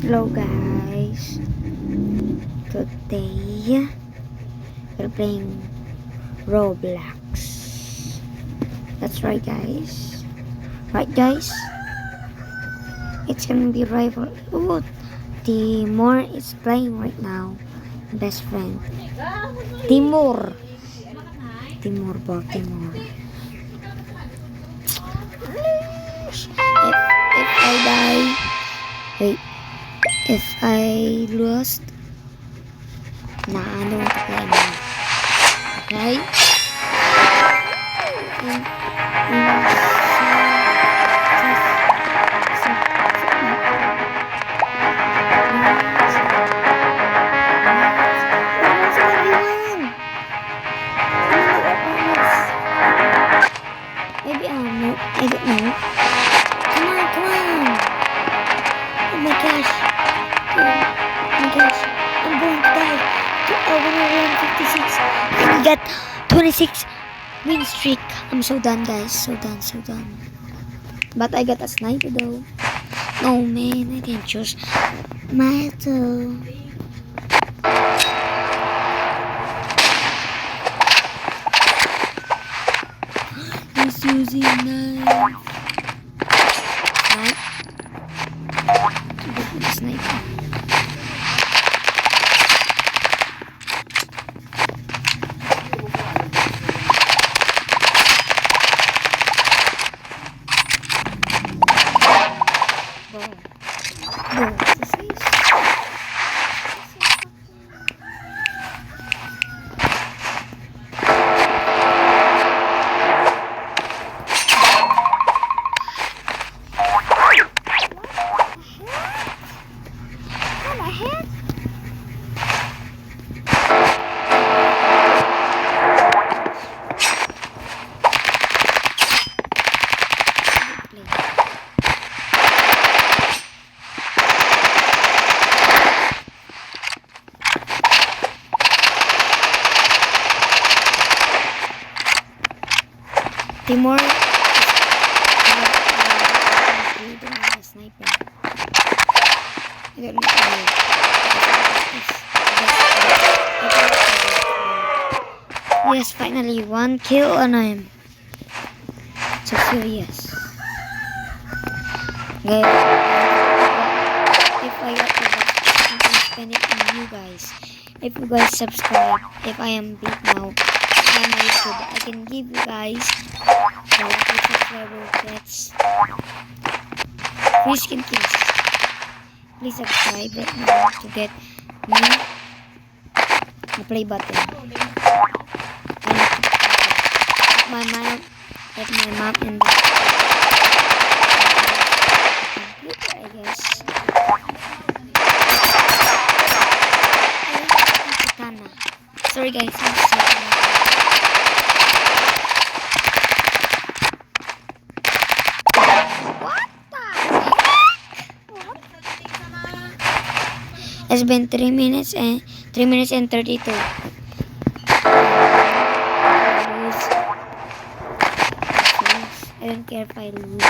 Hello guys, today we're playing Roblox. That's right guys. It's gonna be rival. Oh, Timur is playing right now. Best friend. Timur. Timur. If I die, wait. If I lost, ano to play mo. Okay? Maybe I don't know. Come on. Oh my gosh. I'm going to die. I want to 56. And we got 26 win streak. I'm so done, guys. So done. But I got a sniper though. Oh man, I didn't choose metal. He's using knife. Sniper. Timur is sniper. Yes, finally one kill on him. So serious. Guys, if I got the I'm gonna spend it on you guys. If you guys subscribe, if I am big now on my YouTube, I can give you guys the lucky subscriber gets free skin kills. Please subscribe right now to get me the play button. My mom and the computer, I guess. Katana. Sorry guys, I'm sorry. It's been 3 minutes and 32. I don't care if I lose.